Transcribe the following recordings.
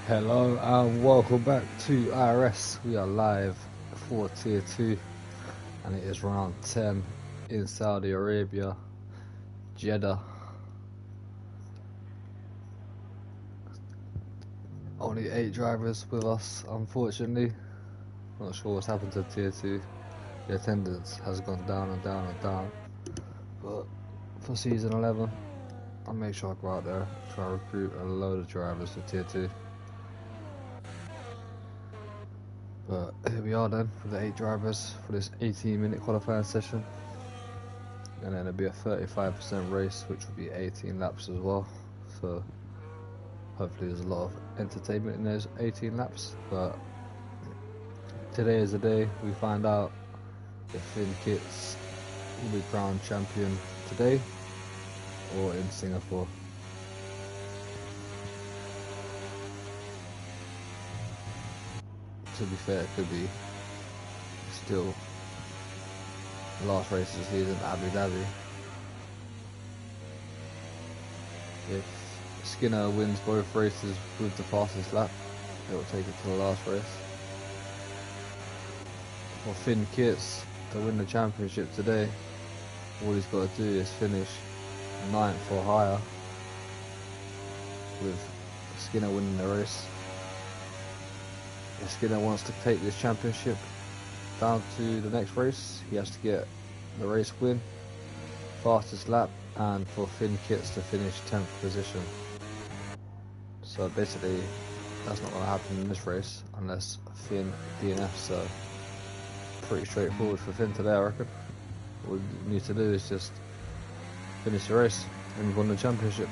Hello and welcome back to IRS. We are live for Tier 2 and it is round 10 in Saudi Arabia, Jeddah. Only 8 drivers with us, unfortunately. Not sure what's happened to Tier 2. The attendance has gone down and down and down. But for Season 11, I'll make sure I go out there, try to recruit a load of drivers for Tier 2. But here we are then, with the 8 drivers for this 18-minute qualifying session. And then it'll be a 35% race, which will be 18 laps as well. So hopefully there's a lot of entertainment in those 18 laps. But today is the day we find out if Finn Kits will be crowned champion today or in Singapore. To be fair, it could be still the last race of the season, Abu Dhabi. If Skinner wins both races with the fastest lap, it will take it to the last race. For Finn Kits to win the championship today, all he's got to do is finish 9th or higher, with Skinner winning the race. If Skinner wants to take this championship down to the next race, he has to get the race win, fastest lap, and for Finn Kits to finish 10th position. So basically that's not going to happen in this race unless Finn DNFs, so pretty straightforward for Finn today, I reckon. All we need to do is just finish the race and we've won the championship.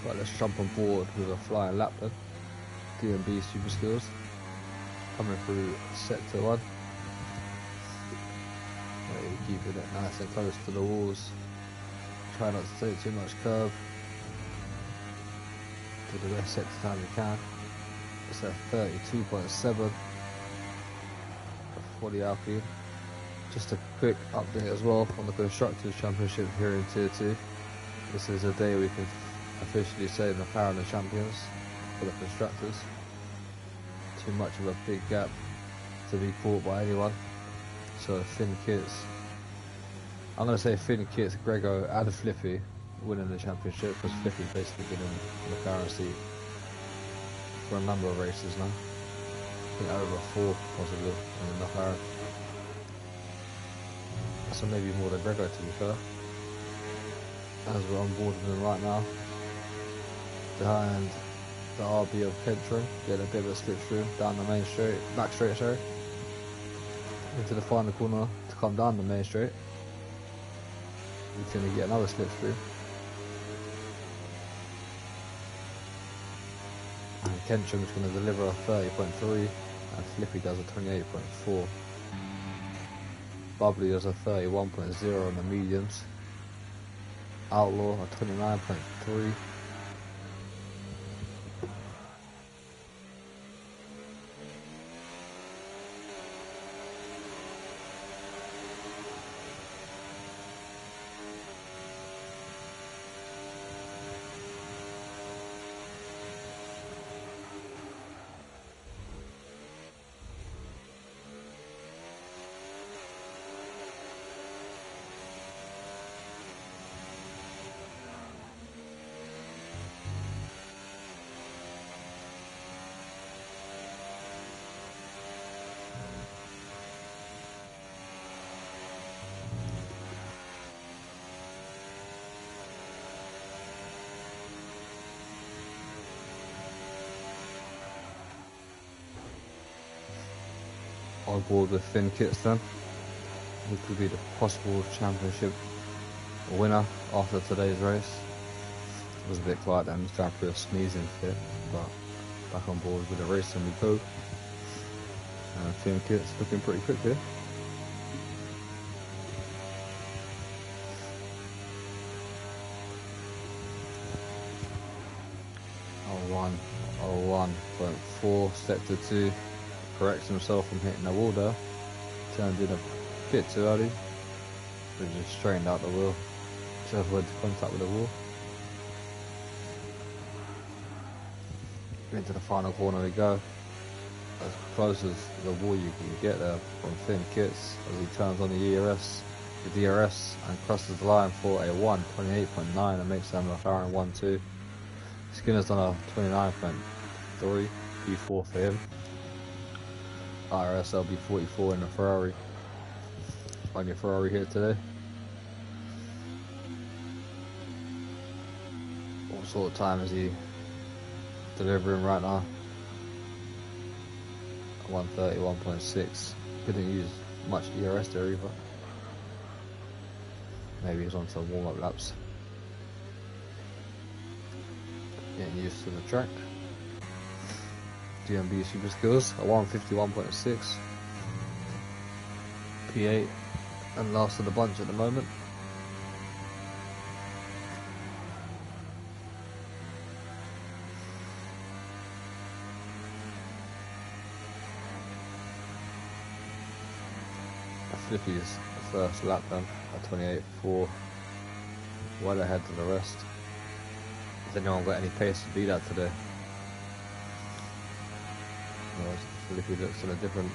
Right, let's jump on board with a flying lap then. D&B super skills coming through sector 1. Keeping it nice and close to the walls. Try not to take too much curve. Do the best sector time you can. It's at 32.7 for the Alpine. Just a quick update as well on the Constructors Championship here in Tier 2. This is a day we can officially say McLaren are champions for the Constructors. Too much of a big gap to be caught by anyone. So Finn Kits, I'm going to say Finn Kits, Grego and Flippy winning the championship, because Flippy's basically been in the McLaren seat for a number of races now. I think over 4 possibly in the McLaren. So maybe more than Grego, to be fair. As we're on board with him right now. Behind the RB of Kentron, getting a bit of a slipstream down the main straight, back straight, sorry. Into the final corner to come down the main straight. We're going to get another slipstream. And Kentron's going to deliver a 30.3 and Flippy does a 28.4. Bubbly does a 31.0 on the mediums. Outlaw a 29.3. On board with Finn Kits then, which will be the possible championship winner after today's race. It was a bit quiet then, just going through a sneezing fit, but back on board with the race and we go. And Finn Kits looking pretty quick here. Oh, 1.4, sector 2. Corrects himself from hitting the wall there. Turned in a bit too early. But just straightened out the wheel to avoid contact with the wall. Into the final corner we go. As close as the wall you can get there from thin kits as he turns on the DRS and crosses the line for a 1:28.9 and makes them McLaren 1-2. Skinner's done a 29.3 P4 for him. IRS LB 44 in a Ferrari. Only a Ferrari here today. What sort of time is he delivering right now? 1:31.6. Couldn't use much ERS there either. Maybe he's on some warm-up laps. Getting used to the track. DMB Super Skills a 1:51.6. P8 and last of the bunch at the moment. Flippy's the first lap then at 28.4, well ahead of the rest. Has anyone got any pace to beat that today? Well, Flippy looks in a different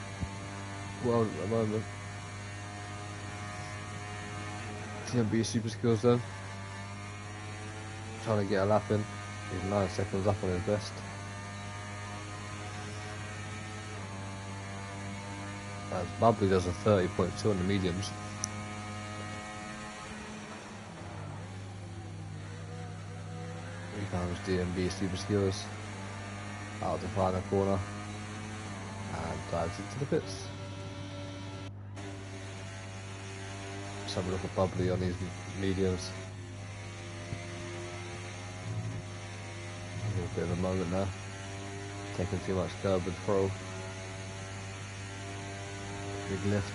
world at the moment. TMB Super Skills then, trying to get a lap in. He's 9 seconds up on his best. As Bubbly does a 30.2 on the mediums. Here comes DMB Super Skills out of the final corner and dives into the pits. Let's have a look at Bubbly on these mediums. A little bit of a moment there, taking too much curb with Pro. Big lift.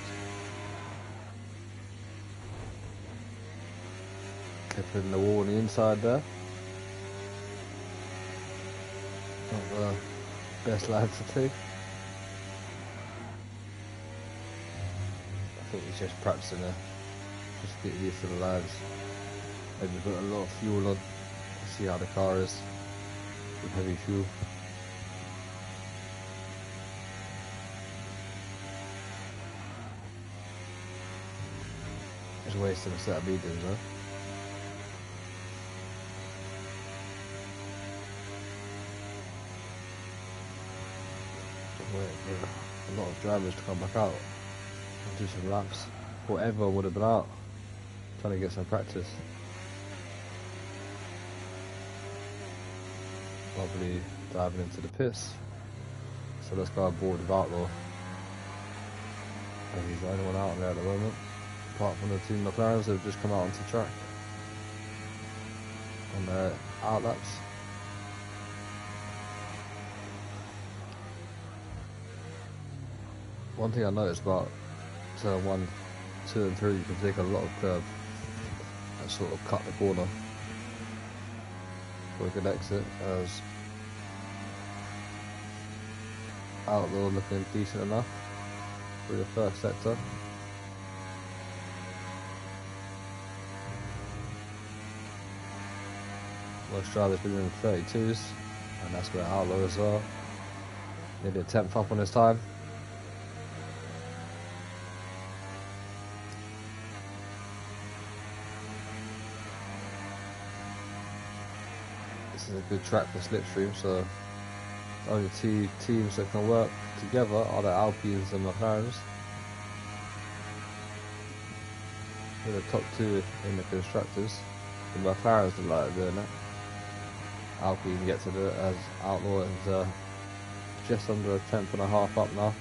Clipping the wall on the inside there. Not the best lad to take. I think he's just practicing there. Just get used to the lads. Maybe put a lot of fuel on to see how the car is with heavy fuel. Just wasting a set of mediums though. Wait for a lot of drivers to come back out and do some laps. Thought everyone would have been out trying to get some practice. Probably diving into the pits. So let's go aboard with Outlaw. And he's the only one out there at the moment. Apart from the two McLarens that have just come out onto track on their outlaps. One thing I noticed about turn 1, 2 and 3, you can take a lot of curve and sort of cut the corner for a good exit, as Outlaw looking decent enough through the first sector. Most drivers been in 32s, and that's where Outlaw as well. Nearly a 10th up on his time. This is a good track for slipstream, so the only two teams that can work together are the Alpines and McLarens. We're the top two in the constructors. The McLarens are like doing it. Alpine get to do it, as Outlaw is just under a 10th and a half up now.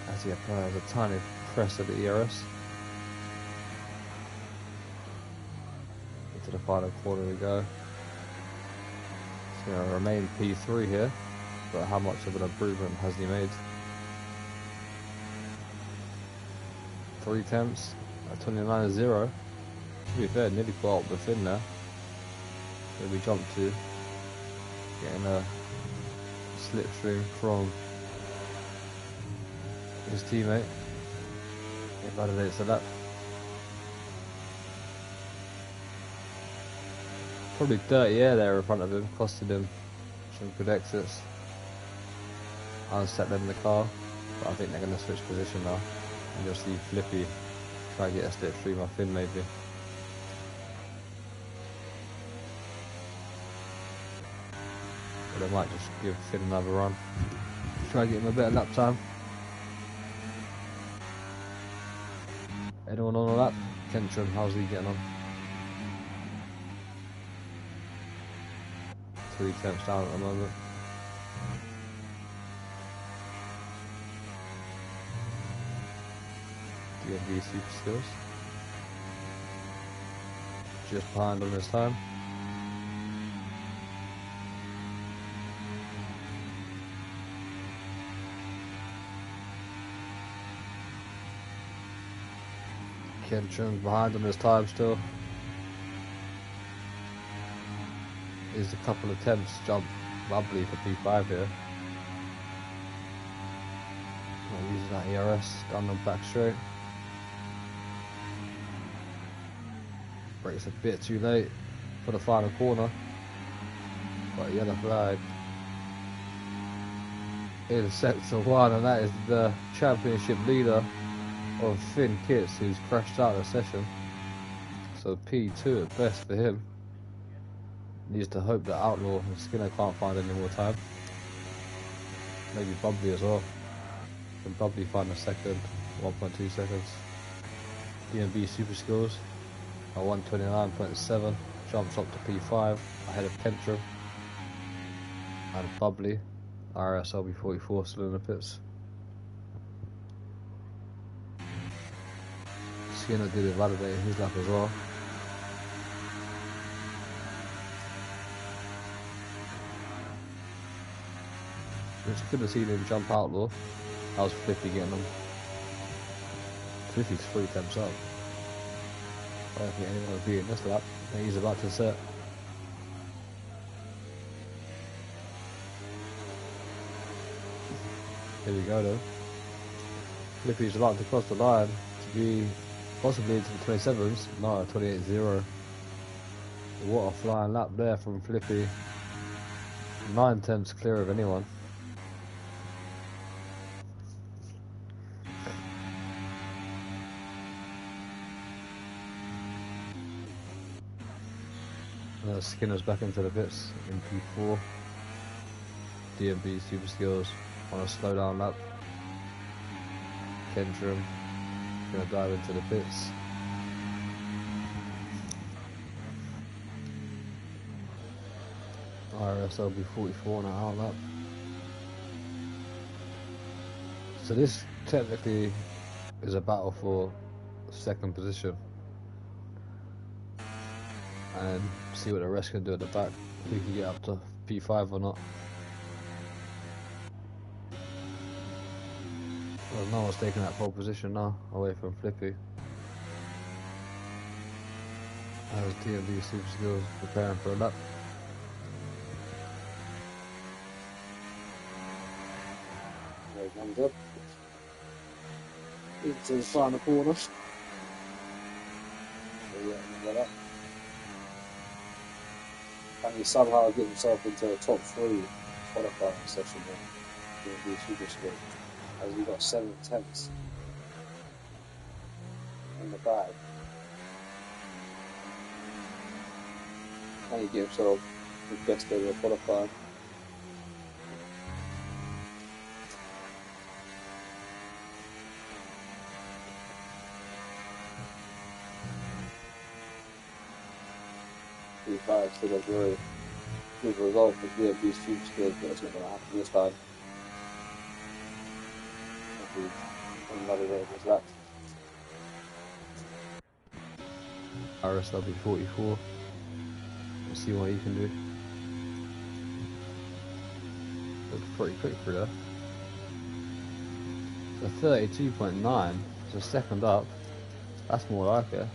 As he applies a tiny press of the ERS. Into the final corner we go. It's going to remain P3 here, but how much of an improvement has he made? 3 attempts at 29.0. To be fair, nearly got up within there. Where we jumped to, getting a slipstream from his teammate. It validates the lap. Probably dirty air there in front of him, costing him some good exits. I'll set them in the car, but I think they're going to switch position now. And you'll see Flippy try and get a step 3 off in maybe. But they might just give Finn another run. Try and get him a better lap time. Anyone on a lap? Kentron, how's he getting on? 3 tenths down at the moment. DMV super skills. Just behind on this time. Kentron's behind on his time still. Is a couple of attempts jump bubbly for P5 here. Not using that IRS down the back straight. Brakes a bit too late for the final corner. But yellow flag in sector 1, and that is the championship leader of Finn Kits, who's crashed out of the session. So P2 at best for him. Needs to hope that Outlaw and Skinner can't find any more time. Maybe Bubbly as well. Can Bubbly find a second, 1.2 seconds. DMV super skills at 129.7, jumps up to P5 ahead of Kentrum and Bubbly. IRS LB44 still in the pits. Skinner did it validating his lap as well. Just could have seen him jump Outlaw. How's Flippy getting him? Flippy's 3 temps up. I don't think anyone will be in this lap. He's about to set. Here we go though. Flippy's about to cross the line to be possibly into the 27s. No, 28.0. What a flying lap there from Flippy. 9 temps clear of anyone. Skinner's back into the pits in P4. DMB super skills on a slow down lap. Kentrum gonna dive into the pits. IRS LB44 on an out lap. So this technically is a battle for second position. And see what the rest can do at the back, if we can get up to P5 or not. Well, no one's taking that pole position now, away from Flippy. As DMV super skills preparing for a lap. There he comes up. Into the final corner. And he somehow get himself into a top 3 qualifying session here. Doing the super skills. As he got 7 attempts in the bag. And he get himself the best ever qualifying. P5 still a very good result for DMV super skills, but it's not going to happen this time. Another was that. IRS LB44. We'll see what he can do. Looks pretty quick for that. So 32.9, so second up. That's more like it.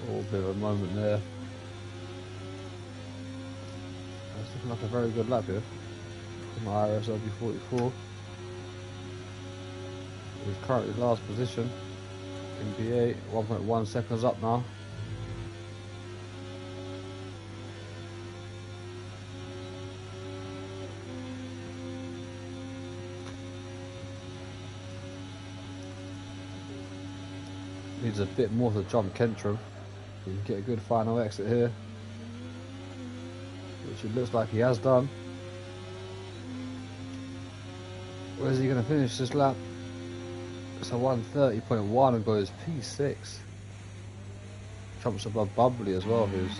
A bit of a moment there. It's looking like a very good lap here. in the IRS LB44. He's currently last position in B8, 1.1 seconds up now. Needs a bit more to jump Kentrum. He can get a good final exit here, which it looks like he has done. Where's he going to finish this lap? It's a 1:30.1 and goes P6. Jumps above Bubbly as well, who's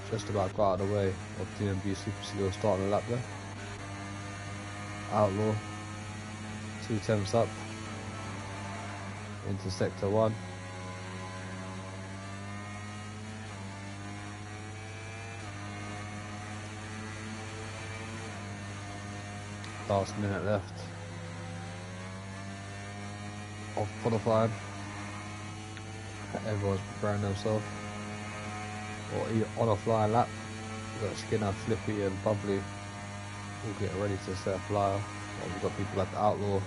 just about got out of the way of DMB Super Seal starting the lap there. Outlaw, 2 tenths up into sector 1. Last minute left of qualifying. Everyone's preparing themselves or on a flying lap. We've got Skinner, Flippy and Bubbly all getting ready to set a flyer. We've got people like the Outlaw.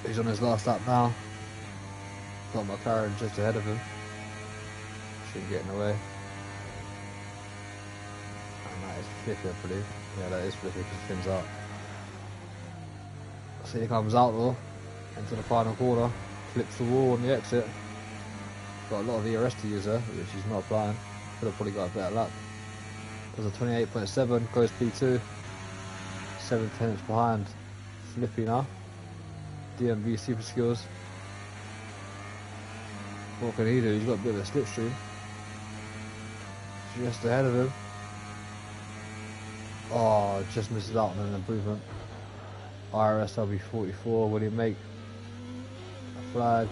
He's on his last lap now. Got McLaren just ahead of him. Shouldn't get in the way. And that is Flippy, I believe. Yeah, that is Flippy because Finn's out. So here comes Outlaw into the final corner. Flips the wall on the exit. Got a lot of ERS to use there, which he's not applying. Could have probably got a better lap. Does a 28.7, goes P2. 7 tenths behind Flippy now. DMV Super Skills. What can he do? He's got a bit of a slipstream. Just ahead of him. Oh, just misses out on an improvement. IRS LB44, will he make a flag?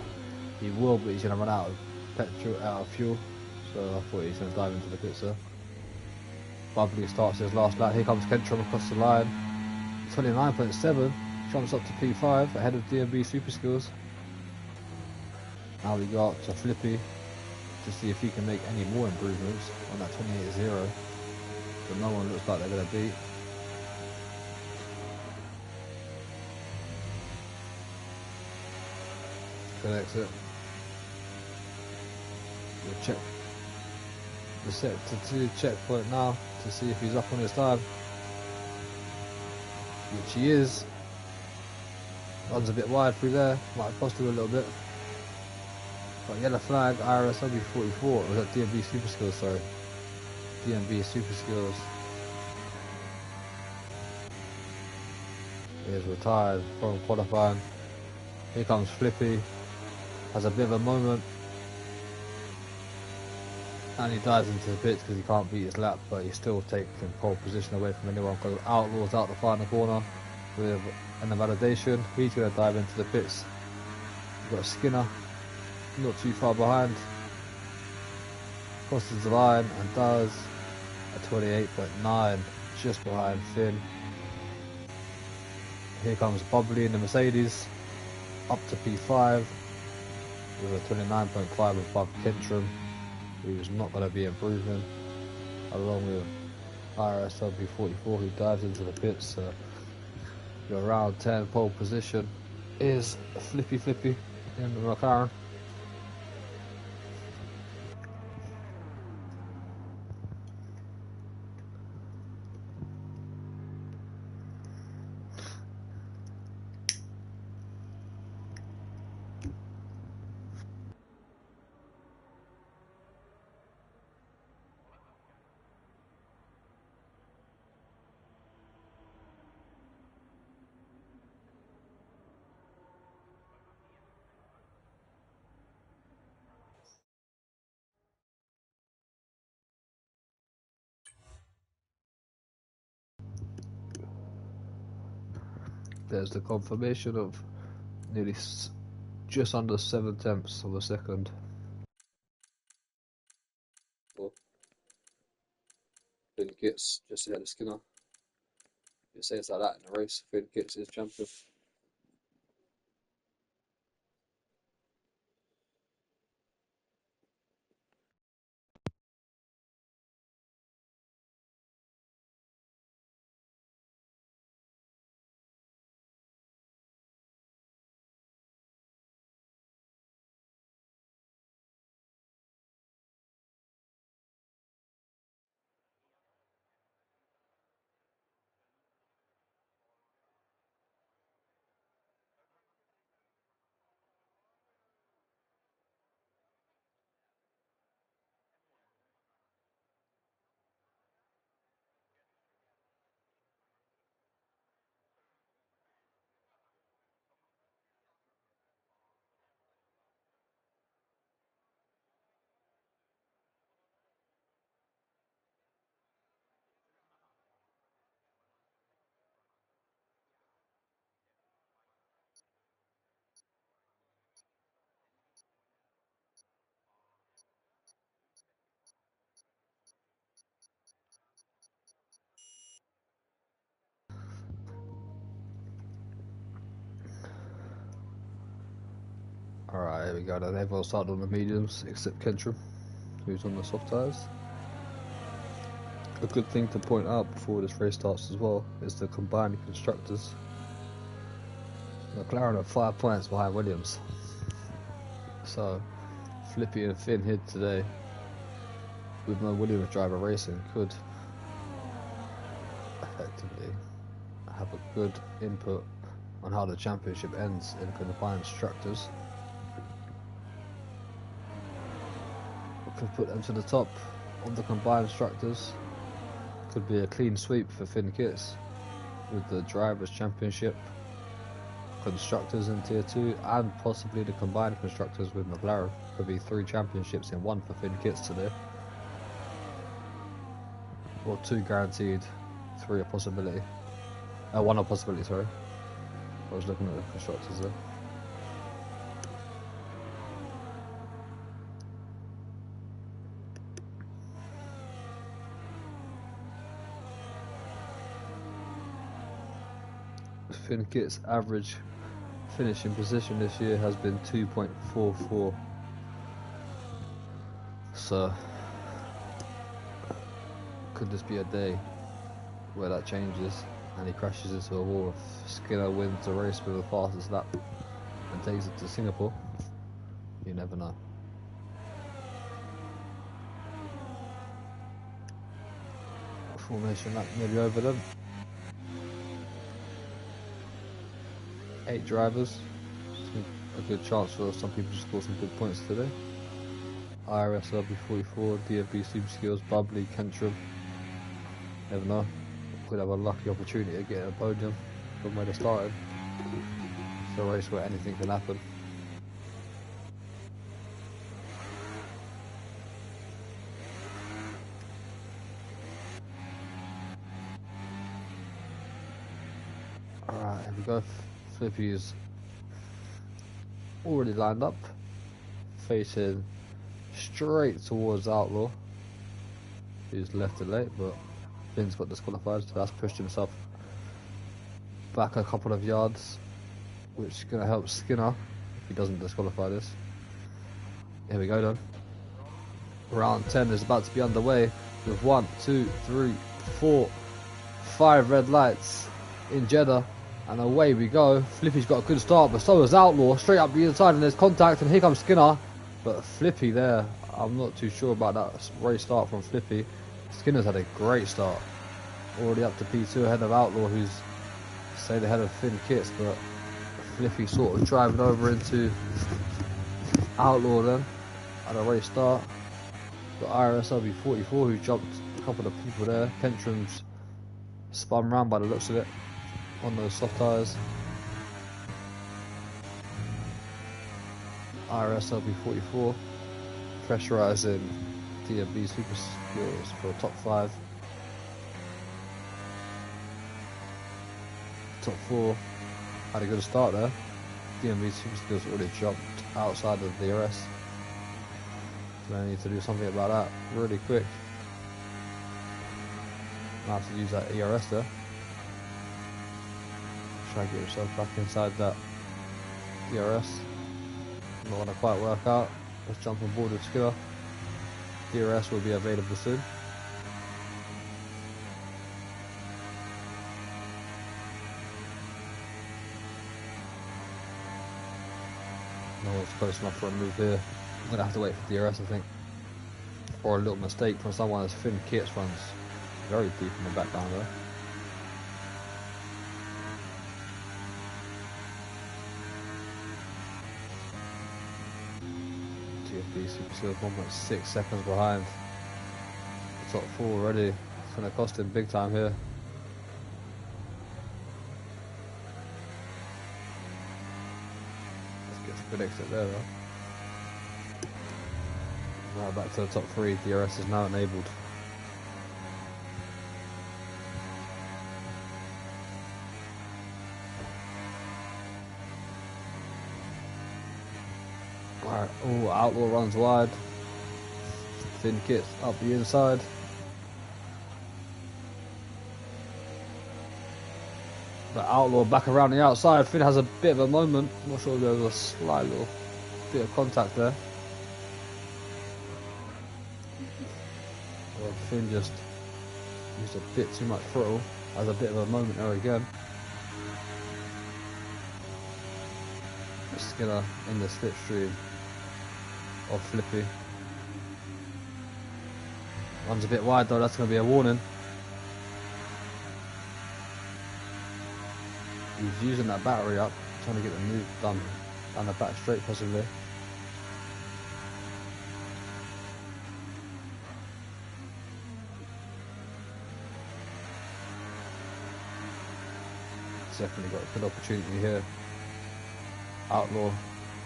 He will, but he's going to run out of petrol, out of fuel. So I thought he was going to dive into the pits there. Bubbly starts his last lap. Here comes Kentrum across the line. 29.7, jumps up to P5 ahead of DMB Super Skills. Now we go up to Flippy to see if he can make any more improvements on that 28.0. But no one looks like they're going to beat. Good exit. We'll check the sector 2 checkpoint now to see if he's up on his time. Which he is. Runs a bit wide through there, might have cost him a little bit. But yellow flag, IRS LB44, or was that DMB Super Skills, sorry. DMB Super Skills. He is retired from qualifying. Here comes Flippy. Has a bit of a moment. And he dives into the pits because he can't beat his lap, but he's still taking pole position away from anyone because Outlaw's out the final corner with an invalidation. He's going to dive into the pits. We've got Skinner, not too far behind. Crosses the line and does a 28.9, just behind Finn. Here comes Bubbly in the Mercedes, up to P5 with a 29.5 above Kentrum, who's not going to be improving, along with IRS LB44 who dives into the pits. Your round 10 pole position is Flippy in the McLaren. There's the confirmation of nearly just under 7 tenths of a second. Finn Kits just ahead of Skinner. You say it's like that in a race. Finn Kits is champion. There we go. Then everyone started on the mediums except Kentrum, who's on the soft tyres. A good thing to point out before this race starts as well is the combined constructors. McLaren are 5 points behind Williams. So Flippy and Finn Hid today, with no Williams driver racing, could effectively have a good input on how the championship ends in combined constructors. We could put them to the top of the combined constructors. Could be a clean sweep for Finn Kits with the drivers championship, constructors in tier 2, and possibly the combined constructors with McLaren. Could be 3 championships in 1 for Finn Kits today, or 2 guaranteed, 3 a possibility, 1 a possibility, sorry. I was looking at the constructors there. Finn Kits' average finishing position this year has been 2.44. So could this be a day where that changes and he crashes into a wall? If Skinner wins the race with the fastest lap and takes it to Singapore, you never know. Formation lap nearly over them. 8 drivers, a good chance for some people to score some good points today. IRS LB44, DFB Super Skills, Bubbly, Kentrum. Never know, could have a lucky opportunity to get a podium from where they started. It's a race where anything can happen. Alright, here we go. Flippy is already lined up, facing straight towards Outlaw, who's left it late, but Finn's got disqualified, so that's pushed himself back a couple of yards, which is going to help Skinner if he doesn't disqualify this. Here we go then. Round 10 is about to be underway with 1, 2, 3, 4, 5 red lights in Jeddah. And away we go. Flippy's got a good start, but so has Outlaw. Straight up the inside, and there's contact, and here comes Skinner. But Flippy there, I'm not too sure about that race start from Flippy. Skinner's had a great start. Already up to P2 ahead of Outlaw, who's stayed ahead of Finn Kits, but Flippy sort of driving over into Outlaw then at a race start. Got IRS LB44 who jumped a couple of people there. Kentrum's spun round by the looks of it on those soft tyres. IRS LB44 pressurising DFB Super Skills for top 5. Top 4 had a good start there. DFB Super Skills already jumped outside of the IRS. So I need to do something about that really quick. I have to use that ERS there. Try and get yourself back inside that DRS. Not going to quite work out. Let's jump on board with Skinner. DRS will be available soon. No one's close enough for a move here. I'm going to have to wait for DRS, I think. Or a little mistake from someone as Finn Kits runs very deep in the background there. Super Skills 1.6 seconds behind the top 4 already. It's going to cost him big time here. Let's get a good exit there though. Right back to the top 3. DRS is now enabled. Alright, oh, Outlaw runs wide. Finn Kits up the inside. But Outlaw back around the outside. Finn has a bit of a moment. I'm not sure if there was a slight little Bit of contact there. Well, Finn just used a bit too much throttle. Has a bit of a moment there again. Skinner in the slipstream of Flippy. One's a bit wide though, that's going to be a warning. He's using that battery up, trying to get the move done down the back straight possibly. Definitely got a good opportunity here. Outlaw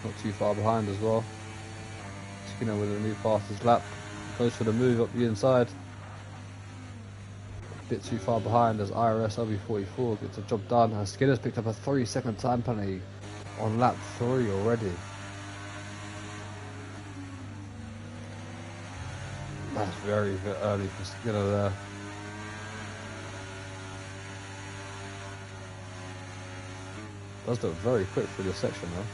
not too far behind as well. Skinner with a new fastest lap. Goes for the move up the inside. A bit too far behind as IRS LB44 gets the job done. And Skinner's picked up a 3-second time penalty on lap 3 already. That's very early for Skinner there. Does look very quick through this section though.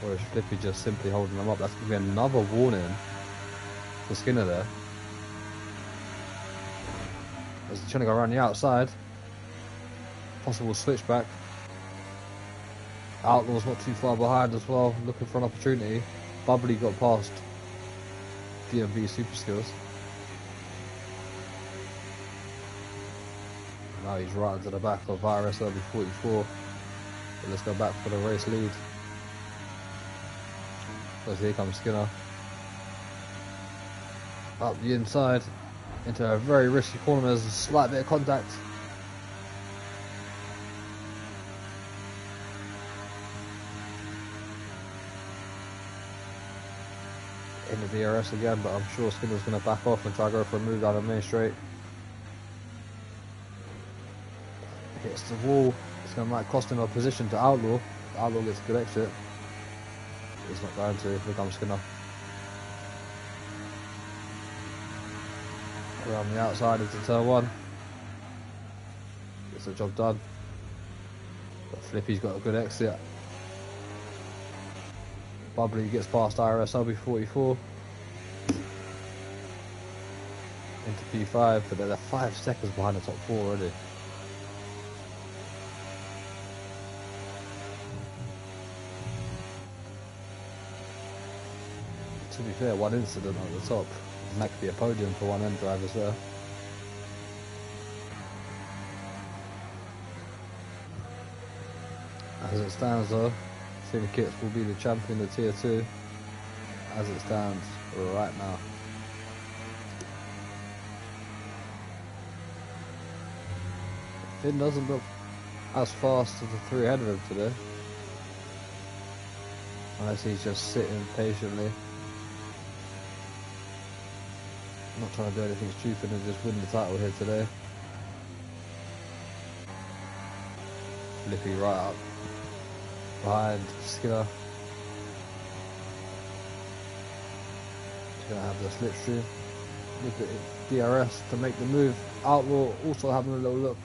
Whereas Flippy just simply holding them up. That's going to be another warning for Skinner there. As he's trying to go around the outside. Possible switchback. Outlaw's not too far behind as well, looking for an opportunity. Bubbly got past DMV Super Skills. Now he's right into the back of IRS LB44. But let's go back for the race lead. Because here comes Skinner. Up the inside into a very risky corner. There's a slight bit of contact. Into the IRS again, but I'm sure Skinner's going to back off and try to go for a move down the main straight. Hits the wall. It's going to might cost him a position to Outlaw. Outlaw gets a good exit. He's not going to. Here comes Skinner. Around the outside into turn 1. Gets the job done. But Flippy's got a good exit. Bubbly gets past IRS LB44. Into P5, but they're 5 seconds behind the top 4 already. To be fair, one incident at the top, and that could be a podium for one end drivers there. As it stands though, Syndicate will be the champion of Tier 2, as it stands right now. Finn doesn't look as fast as the 3 ahead of him today, unless he's just sitting patiently. Not trying to do anything stupid and just win the title here today. Flippy right up behind Skinner. He's going to have the slipstream. Look at it, DRS to make the move. Outlaw also having a little look.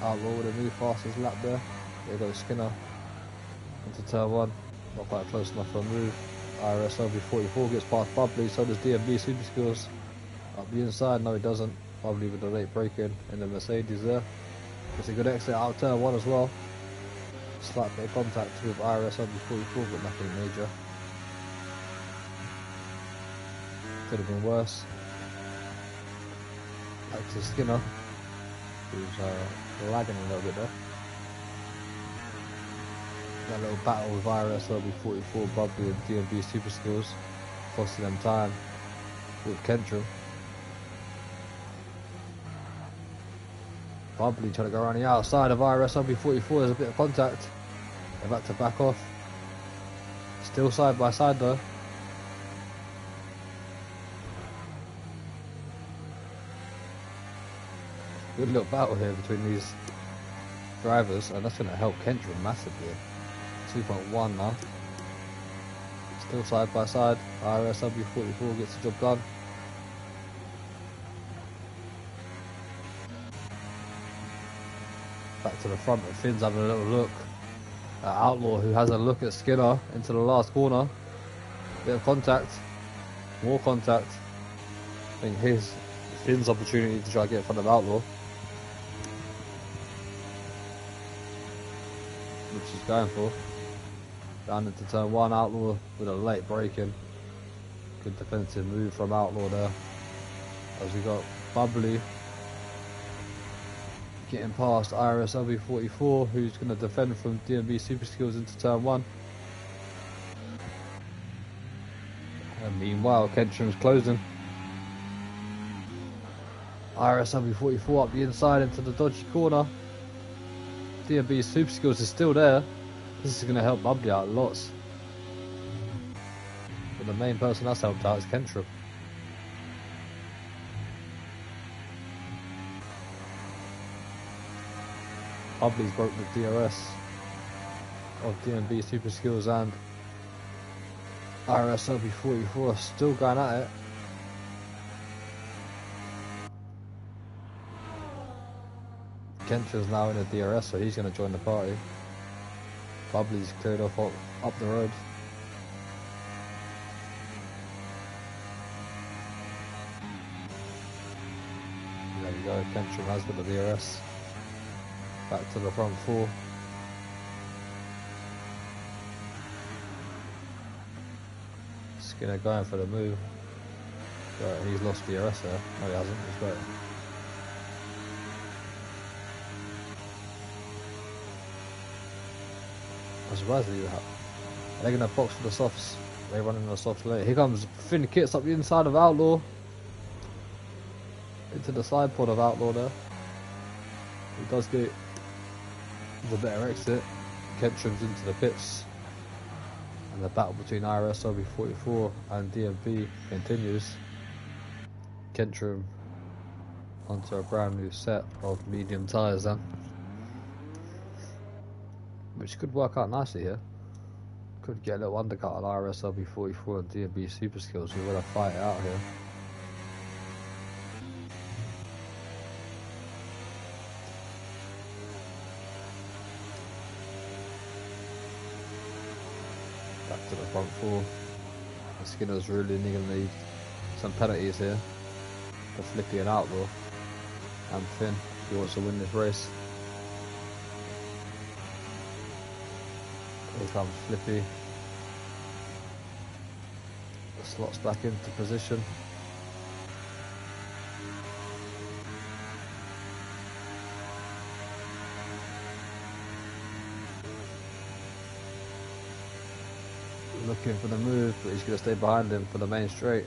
Outlaw with a new fastest lap there. There goes Skinner into turn 1. Not quite close enough for a move. IRS LB44 gets past Bubbly, so does DMB Super Skills. Up the inside, no he doesn't. Bubbly with the late braking in the Mercedes there. Gets a good exit out of turn 1 as well. Slight bit of contact with IRS LB44, but nothing major. Could have been worse. Back to Skinner, who's lagging a little bit there. That little battle with IRS LB44, Bubbly and DMB Super Skills, costing them time with Kentrum. Bubbly trying to go around the outside of IRS LB44, there's a bit of contact. They're about to back off. Still side by side though. Good little battle here between these drivers, and that's going to help Kentrum massively. 2.1 now. Still side by side. IRS W44 gets the job done. Back to the front, and Finn's having a little look at Outlaw, who has a look at Skinner into the last corner. Bit of contact, more contact. I think here's Finn's opportunity to try to get in front of Outlaw, which he's going for. Down into turn one, Outlaw with a late break in. Good defensive move from Outlaw there. As we got Bubbly getting past IRS LB44, who's going to defend from DMB super skills into turn one. And meanwhile, Kentrum's closing. IRS LB44 up the inside into the dodgy corner. DMB super skills is still there. This is going to help Bubbly out lots. But the main person that's helped out is Kentrum. Bubbly's broke the DRS of DMB super skills, and IRS LB44 still going at it. Kentra's now in a DRS, so he's going to join the party. Bubbly's cleared off up the road. There we go, Kentrum has got the DRS. Back to the front four. Skinner going for the move. But he's lost DRS there. No, he hasn't, he's got it. I'm surprised that you have. They're going to box for the softs. They're running the softs late. Here comes Finn Kits up the inside of Outlaw. Into the side pod of Outlaw there. He does get the better exit. Kentrum's into the pits. And the battle between IRS LB44 and DMB continues. Kentrum onto a brand new set of medium tyres then, which could work out nicely here. Could get a little undercut on IRS LB44 and DMB super skills. We're going to fight it out here. Back to the front four. Skinner's really going to need some penalties here for Flippy and Outlaw. And Finn, he wants to win this race. Here comes Flippy. The slots back into position. Looking for the move, but he's going to stay behind him for the main straight.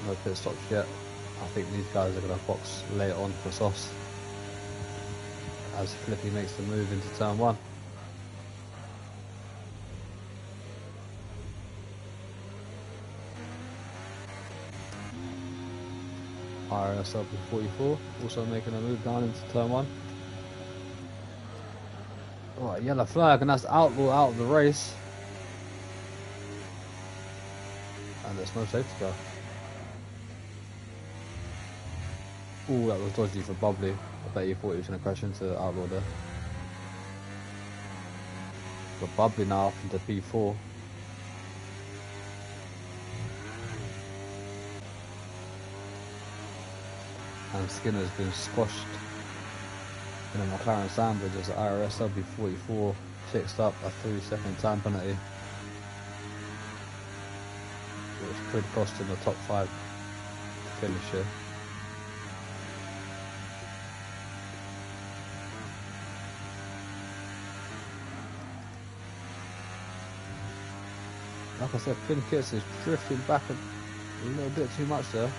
No pit stops yet. I think these guys are going to box later on for softs as Flippy makes the move into turn one. IRS LB44 also making a move down into turn one. Alright, yellow flag, and that's Outlaw out of the race. And there's no safety car. Ooh, that was dodgy for Bubbly. I bet he thought he was going to crash into Outlaw there. But Bubbly now off into P4. And Skinner's been squashed in a McLaren sandwich as IRS LB44 fixed up a 3-second time penalty, which could cost him the top 5 finish here. Like I said, Finn Kits is drifting back a little bit too much there.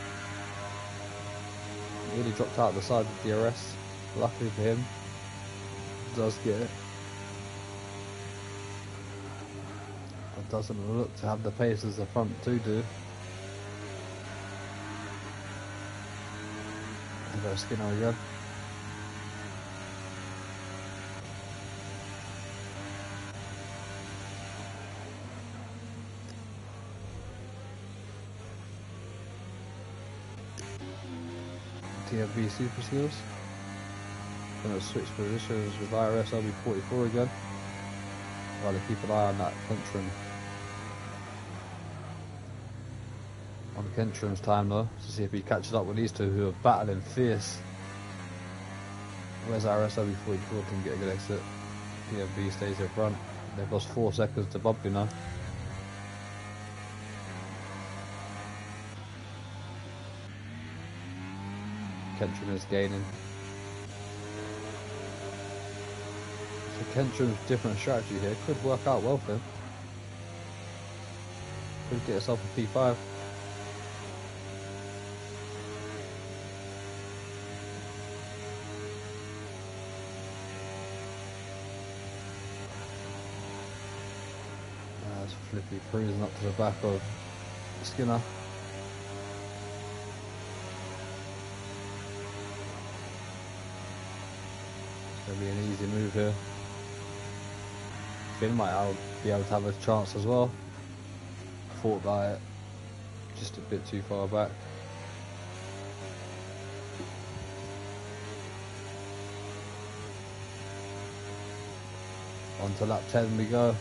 Really dropped out the side of the DRS. Luckily for him, does get it. But doesn't look to have the pace as the front two do. There goes Skinner again. DMV super skills. Gonna switch positions with IRS LB44 again. Gotta keep an eye on that Kentrim's time though, to see if he catches up with these two who are battling fierce. Whereas IRS LB44 can get a good exit. DMV stays in front. They've lost 4 seconds to Bubbly now. Kentrim is gaining. So Kentrim's different strategy here could work out well for him. Could get yourself a P5. That's Flippy cruising up to the back of Skinner. Gonna be an easy move here. Finn might be able to have a chance as well. Thought about it, just a bit too far back. On to lap 10 we go.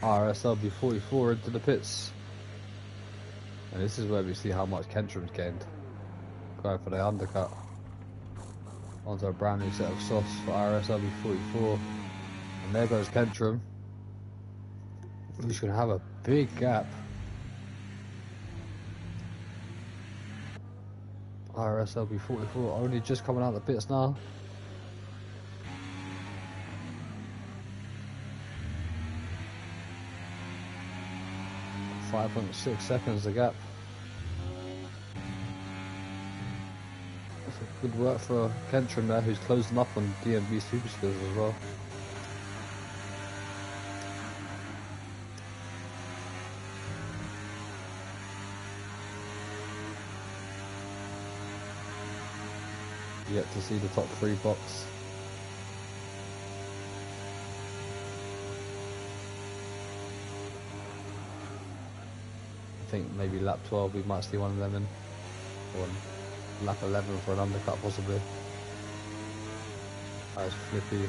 RSLB 44 into the pits, and this is where we see how much Kentrim's gained. Going for the undercut onto a brand new set of softs for RSLB 44, and there goes Kentrim, who's going to have a big gap. RSLB 44 only just coming out of the pits now. 5.6 seconds the gap. Good work for Kentrim there, who's closing up on DMV super skills as well. Yet to see the top 3 box. I think maybe lap 12 we might see one of them in, or lap 11 for an undercut possibly. As Flippy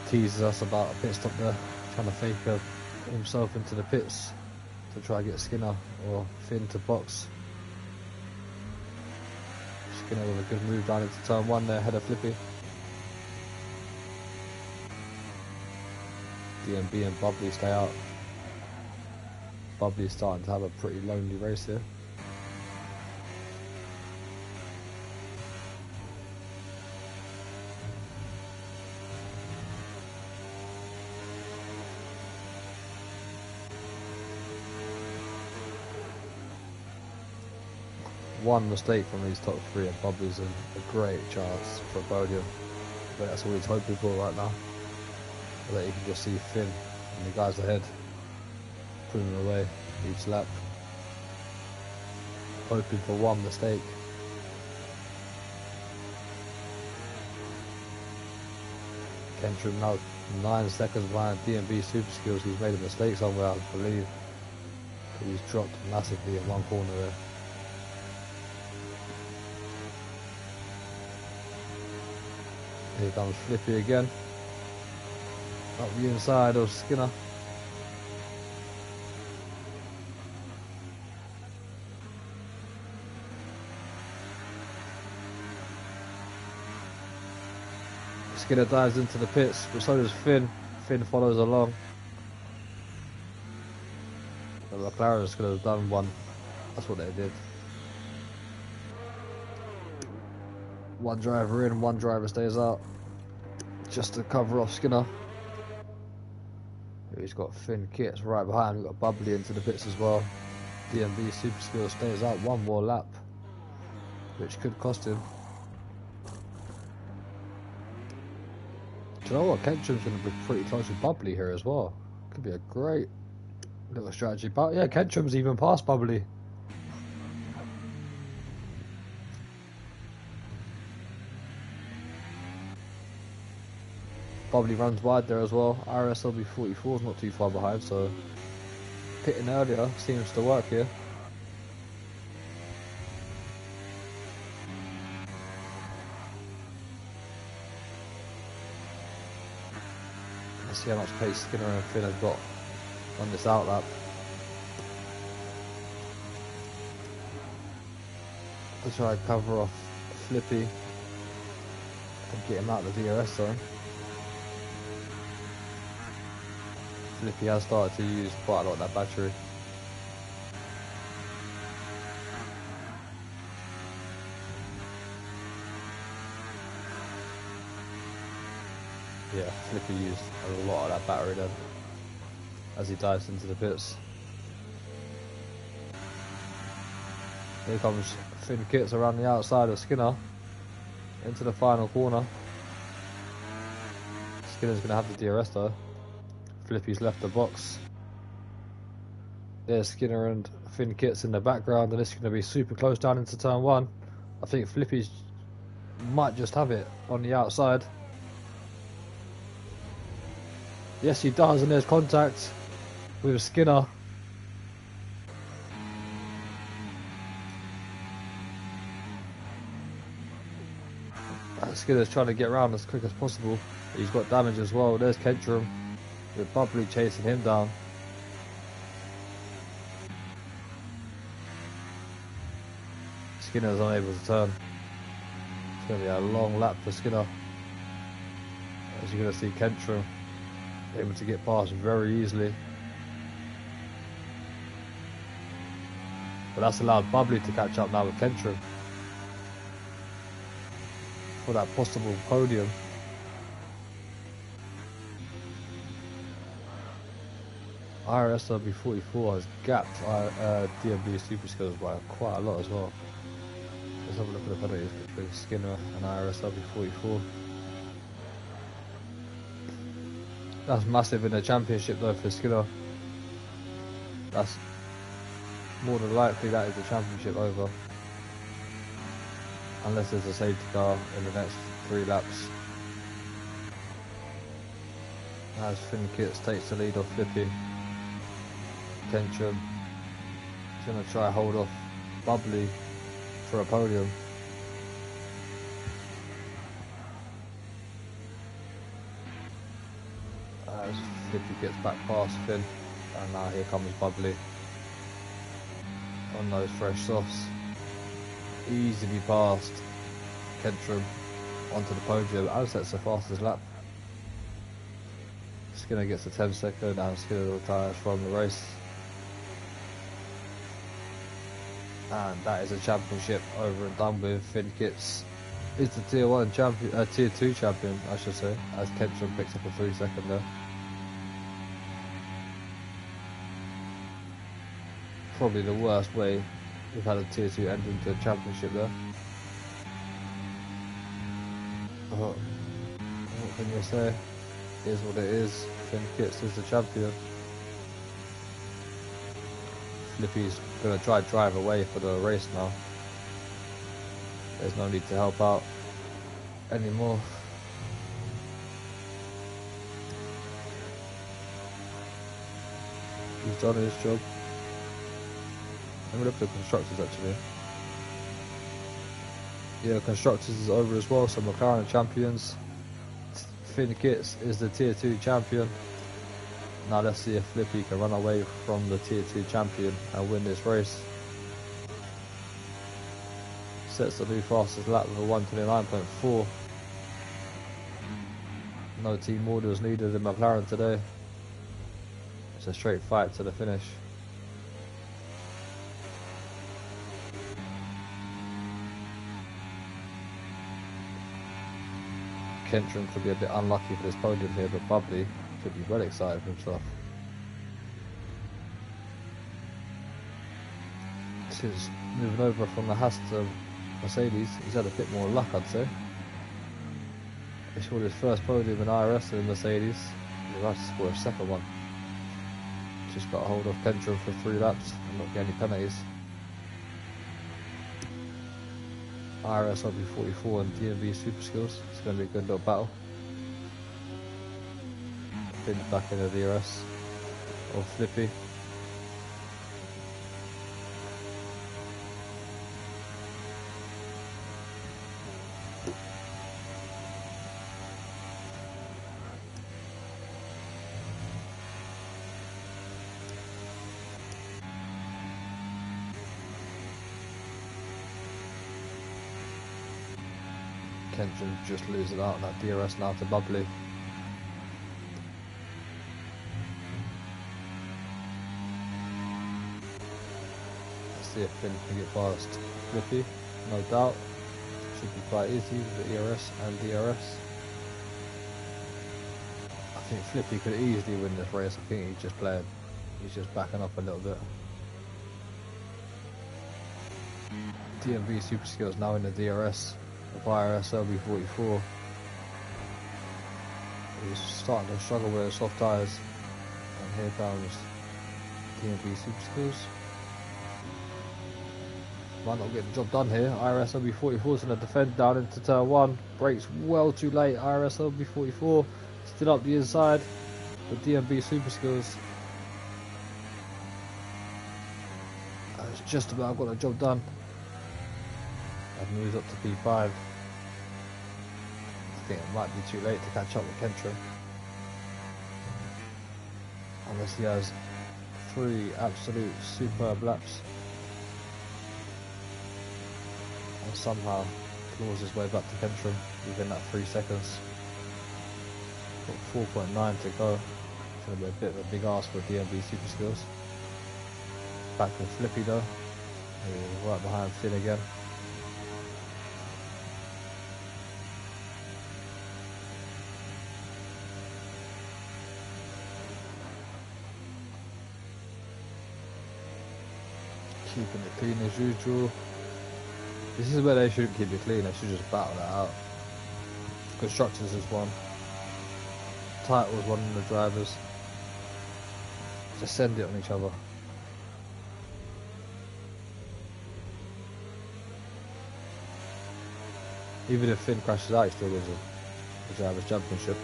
teases us about a pit stop there, trying to fake himself into the pits to try and get Skinner or Finn to box. Skinner with a good move down into turn 1 there, ahead of Flippy. DMB and Bubbly stay out. Bubbly's starting to have a pretty lonely race here. One mistake from these top 3 and Bubbly's a great chance for a podium. But that's all he's hoping for right now. So that you can just see Finn and the guys ahead pulling away each lap, hoping for one mistake. Kentrim now 9 seconds behind DMV super skills. He's made a mistake somewhere, I believe. He's dropped massively in one corner there. Here comes Flippy again, up the inside of Skinner. Skinner dives into the pits, but so does Finn. Finn follows along. The McLaren's could have done one. That's what they did. One driver in, one driver stays out, just to cover off Skinner. He's got Finn Kits right behind. We've got Bubbly into the pits as well. DMV super skill stays out one more lap, which could cost him. Do you know what? Kentrim's going to be pretty close with Bubbly here as well. Could be a great Little strategy, but yeah, Kentrum's even past Bubbly. Bubbly runs wide there as well. IRS LB44 is not too far behind, so pitting earlier seems to work here. Let's see how much pace Skinner and Finn have got on this outlap. To try and cover off Flippy and get him out of the DRS zone. Flippy has started to use quite a lot of that battery. Yeah, Flippy used a lot of that battery then as he dives into the pits. Here comes Finn Kits around the outside of Skinner into the final corner. Skinner's going to have the DRS though. Flippy's left the box. There's Skinner and Finn Kits in the background, and it's going to be super close down into turn one. I think Flippy's might just have it on the outside. Yes, he does, and there's contact with Skinner. Skinner's trying to get around as quick as possible. He's got damage as well. There's Kentrum with Bubbly chasing him down. Skinner's unable to turn. It's going to be a long lap for Skinner. As you're going to see Kentrum able to get past very easily. But that's allowed Bubbly to catch up now with Kentrum for that possible podium. IRS LB44 has gapped DMB Super Skills by quite a lot as well. Let's have a look at the penalties between Skinner and IRS LB44. That's massive in the championship though for Skinner. That's more than likely that is the championship over. Unless there's a safety car in the next 3 laps. As Finn Kits takes the lead off Flippy. Kentrum is going to try to hold off Bubbly for a podium. As Flippy gets back past Finn, and now here comes Bubbly on those fresh softs. Easily past Kentrum onto the podium, and sets the fastest lap. Skinner gets a 10-second, and Skinner retires from the race. And that is a championship over and done with. Finn Kits is the tier 1 champion, tier 2 champion, I should say, as Kentrum picks up a 3-second there. Probably the worst way we've had a tier 2 end into a championship there. But what can you say? It is what it is. Finn Kits is the champion. Flippy's going to try to drive away for the race now. There's no need to help out anymore. He's done his job. Let me look at the constructors actually. Yeah, constructors is over as well, so McLaren champions. Finn Kits is the tier 2 champion. Now let's see if Flippy can run away from the tier 2 champion and win this race. Sets the new fastest lap with a 1:29.4. No team orders needed in McLaren today. It's a straight fight to the finish. Kentrum could be a bit unlucky for this podium here, but Bubbly should be well excited for himself. Since moving over from the Haas to Mercedes, he's had a bit more luck, I'd say. He scored his first podium in IRS in Mercedes. He's about to score a second one. Just got a hold of Kendra for 3 laps and not get any penalties. IRS RB44 and DMV Super Skills. It's going to be a good little battle. Finn's back in the DRS. Or Flippy. Kendra just losing out on that DRS now to Bubbly. Let's see if Finn can get past Flippy. No doubt. Should be quite easy with the ERS and DRS. I think Flippy could easily win this race. I think he's just backing up a little bit. DMV Super Skills now in the DRS of IRS LB44. He's starting to struggle with his soft tyres. And here comes DMV Super Skills. Might not get the job done here. IRS LB44 is going to defend down into turn 1. Brakes well too late. IRS LB44 still up the inside. But DMV Super Skills has just about got the job done. And moves up to P5. I think it might be too late to catch up with Kendra. Unless he has 3 absolute superb laps. And somehow claws his way back to Kendra within that 3 seconds. Got 4.9 to go. It's going to be a bit of a big ask for DMV Super Skills. Back with Flippy though. He's right behind Finn again. Keeping it clean as usual. This is where they shouldn't keep it clean, they should just battle that out. Constructors is one. Titles one of the drivers. Just send it on each other. Even if Finn crashes out, he still wins the drivers' championship.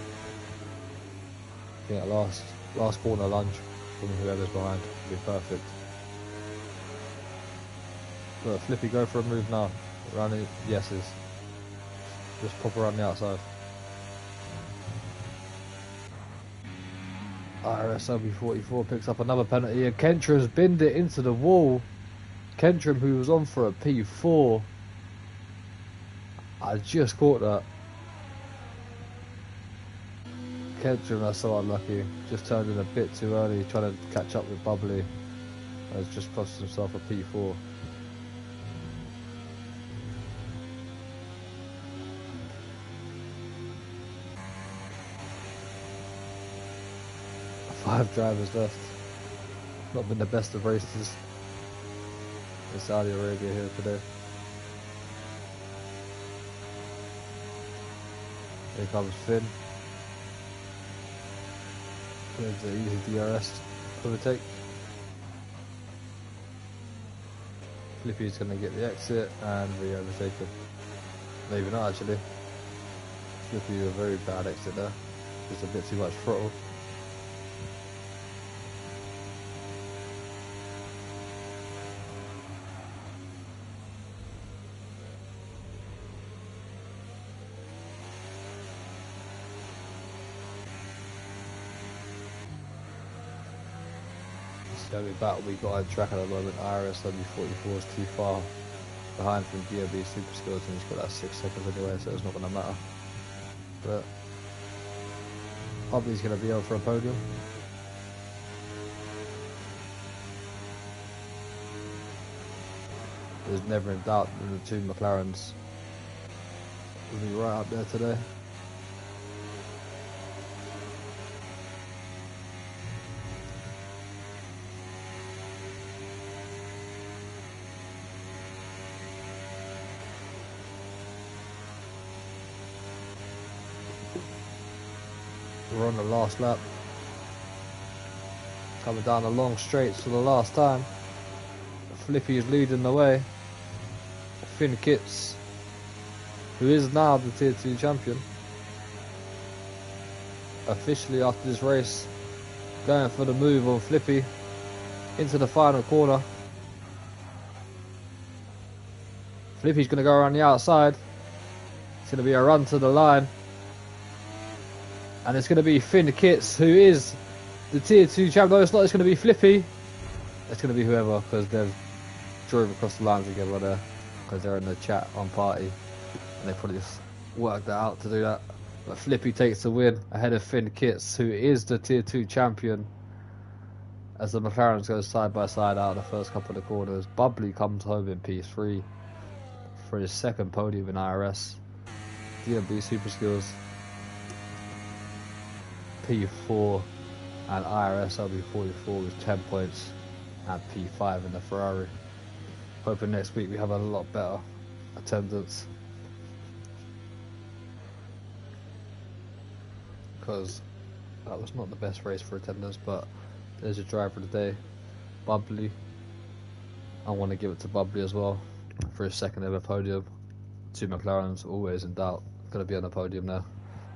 I think that last corner lunge from whoever's behind will be perfect. But Flippy, go for a move now. Around the yeses. Just pop around the outside. IRS LB44 picks up another penalty and Kentra's binned it into the wall. Kentra, who was on for a P4. I just caught that. Kentra, that's so unlucky. Just turned in a bit too early, trying to catch up with Bubbly. Has just cost himself a P4. Five drivers left. Not been the best of races in Saudi Arabia here today. Here comes Finn. There's the easy DRS overtake. Flippy's going to get the exit and we overtake him. Maybe not actually. Flippy a very bad exit there. Just a bit too much throttle. The only battle we got on track at the moment. IRS W44 is too far behind from DOB Super Skills and he's got that 6 seconds anyway, so it's not going to matter. But Hobby's going to be on for a podium. There's never in doubt that the 2 McLarens will be right up there today. We're on the last lap. coming down the long straights for the last time. Flippy is leading the way. Finn Kitts, who is now the Tier 2 champion, officially after this race, going for the move on Flippy into the final corner. Flippy's going to go around the outside. It's going to be a run to the line. And it's going to be Finn Kitts, who is the Tier 2 champ. No, it's not. It's going to be Flippy. It's going to be whoever, because they've drove across the line together there, because they're in the chat on party. And they probably just worked that out to do that. But Flippy takes the win ahead of Finn Kitts, who is the Tier 2 champion. As the McLarens go side by side out of the first couple of corners. Bubbly comes home in P3 for his second podium in IRS. DMB Super Skills P4 and IRS LB44 with 10 points and P5 in the Ferrari. Hoping next week we have a lot better attendance, because that was not the best race for attendance. But there's your driver of the day, Bubbly. I want to give it to Bubbly as well for his second ever podium. 2 McLarens, always in doubt, going to be on the podium now.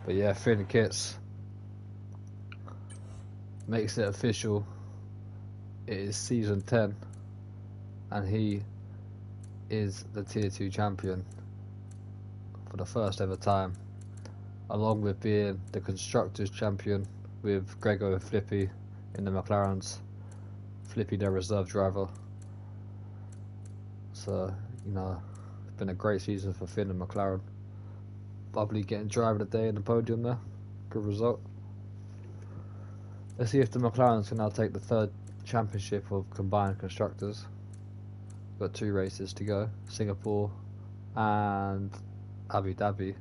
But yeah, Finn Kitts makes it official. It is season 10 and he is the Tier 2 champion for the first ever time, along with being the Constructors champion with Grego and Flippy in the McLarens. Flippy their reserve driver. So, you know, it's been a great season for Finn and McLaren. Bubbly getting driver of the day in the podium there. Good result. Let's see if the McLarens can now take the 3rd championship of combined constructors. Got 2 races to go, Singapore and Abu Dhabi,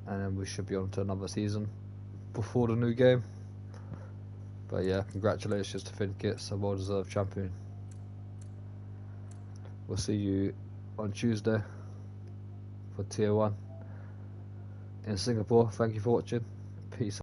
and then we should be on to another season before the new game. But yeah, congratulations to Finn Kitts, a well deserved champion. We'll see you on Tuesday for Tier 1 in Singapore. Thank you for watching. Peace.